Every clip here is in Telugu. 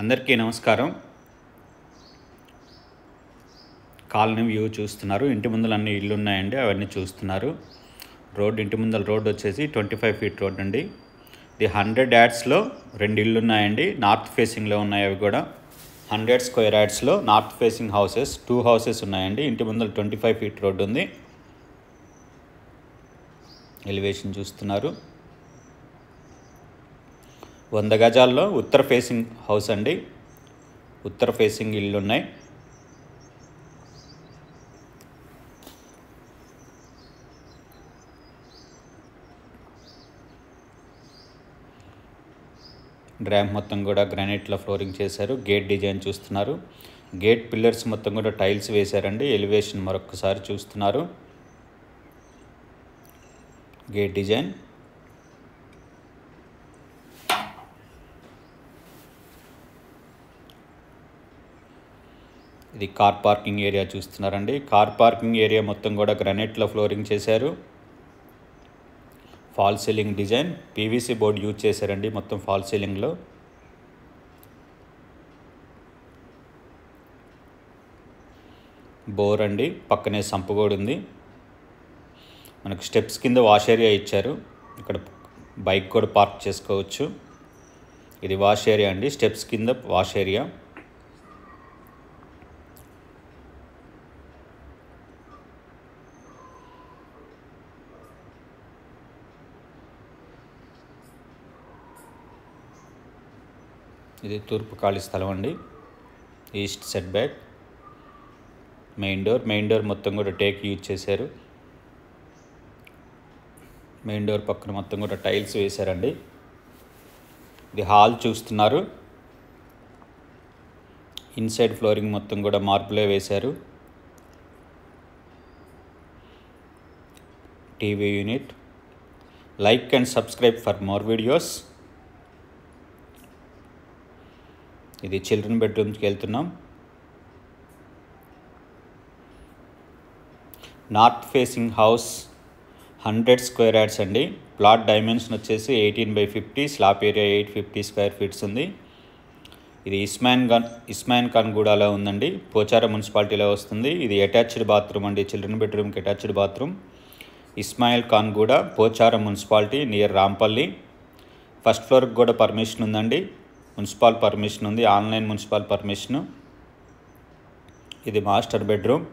అందరికీ నమస్కారం. కాలనీ వ్యూ చూస్తున్నారు. ఇంటి ముందర అన్ని ఇళ్ళు ఉన్నాయండి, అవన్నీ చూస్తున్నారు. రోడ్, ఇంటి ముందర రోడ్ వచ్చేసి 25 ఫీట్ రోడ్ అండి. ఇది 100 యార్డ్స్లో 2 ఇళ్ళు ఉన్నాయండి. నార్త్ ఫేసింగ్లో ఉన్నాయి. అవి కూడా 100 స్క్వేర్ యార్డ్స్లో నార్త్ ఫేసింగ్ హౌసెస్ 2 హౌసెస్ ఉన్నాయండి. ఇంటి ముందర 25 ఫీట్ రోడ్ ఉంది. ఎలివేషన్ చూస్తున్నారు. 100 గజాల్లో ఉత్తర ఫేసింగ్ హౌస్ అండి. ఉత్తర ఫేసింగ్ ఇళ్ళు ఉన్నాయి. ర్యాంప్ మొత్తం కూడా గ్రానైట్లో ఫ్లోరింగ్ చేశారు. గేట్ డిజైన్ చూస్తున్నారు. గేట్ పిల్లర్స్ మొత్తం కూడా టైల్స్ వేశారండి. ఎలివేషన్ మరొకసారి చూస్తున్నారు. గేట్ డిజైన్, ఇది కార్ పార్కింగ్ ఏరియా చూస్తున్నారండి. కార్ పార్కింగ్ ఏరియా మొత్తం కూడా గ్రానైట్లో ఫ్లోరింగ్ చేశారు. Fall ceiling design, PVC board use చేశారండి మొత్తం ఫాల్ సీలింగ్లో. బోర్ అండి, పక్కనే సంపు కూడా ఉంది. మనకు స్టెప్స్ కింద వాష్ ఏరియా ఇచ్చారు. ఇక్కడ బైక్ కూడా పార్క్ చేసుకోవచ్చు. ఇది వాష్ ఏరియా అండి, స్టెప్స్ కింద వాష్ ఏరియా. ఇది తూర్పు ఖాళీ స్థలం అండి. East set back. Main door మొత్తం కూడా టేక్ యూజ్ చేశారు. మెయిన్ డోర్ పక్కన మొత్తం కూడా టైల్స్ వేశారండి. ఇది హాల్ చూస్తున్నారు. ఇన్సైడ్ ఫ్లోరింగ్ మొత్తం కూడా మార్బులే వేశారు. TV unit. Like and subscribe for more videos. ఇది చిల్డ్రన్ బెడ్రూమ్స్కి వెళ్తున్నాం. North facing house 100 square yards అండి. ప్లాట్ డైమెన్షన్ వచ్చేసి 18/50, స్లాబ్ ఏరియా 850 స్క్వేర్ ఫీట్స్ ఉంది. ఇది ఇస్మాయిల్ ఖాన్ గూడాలో ఉందండి. పోచారం మున్సిపాలిటీలో వస్తుంది. ఇది అటాచ్డ్ బాత్రూమ్ అండి. చిల్డ్రన్ బెడ్రూమ్కి అటాచ్డ్ బాత్రూమ్. ఇస్మాయిల్ ఖాన్ గూడ, Pocharam municipality, near Rampalli. First ఫ్లోర్కి కూడా పర్మిషన్ ఉందండి. మున్సిపల్ పర్మిషన్ ఉంది, ఆన్లైన్ మున్సిపల్ పర్మిషను. ఇది మాస్టర్ బెడ్రూమ్.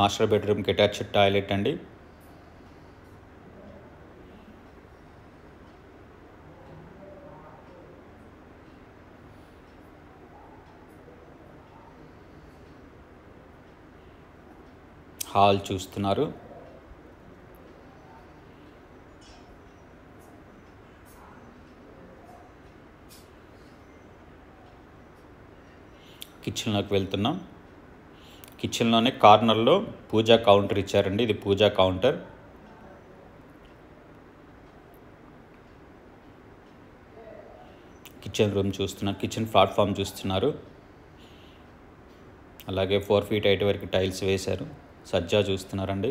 మాస్టర్ బెడ్రూమ్కి అటాచ్డ్ టాయిలెట్ అండి. హాల్ చూస్తున్నారు. కిచెన్లోకి వెళ్తున్నాం. కిచెన్లోనే కార్నర్లో పూజా కౌంటర్ ఇచ్చారండి. ఇది పూజా కౌంటర్. కిచెన్ రూమ్ చూస్తున్నారు. కిచెన్ ప్లాట్ఫామ్ చూస్తున్నారు. అలాగే 4 ఫీట్ హైట్ వరకు టైల్స్ వేశారు. సజ్జా చూస్తున్నారండి.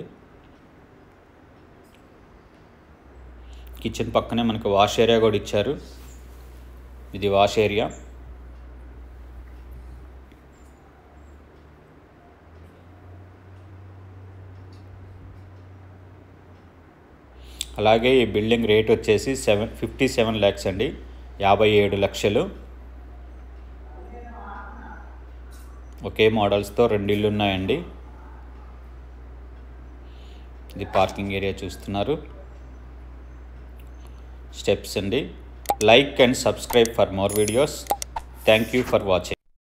కిచెన్ పక్కనే మనకు వాష్ ఏరియా కూడా ఇచ్చారు. ఇది వాష్ ఏరియా. అలాగే ఈ బిల్డింగ్ రేట్ వచ్చేసి 57 lakhs అండి, 57 లక్షలు. ఒకే మోడల్స్తో 2 ఇళ్ళు ఉన్నాయండి. ఇది పార్కింగ్ ఏరియా చూస్తున్నారు. స్టెప్స్ అండి. Like and subscribe for more videos. Thank you for watching.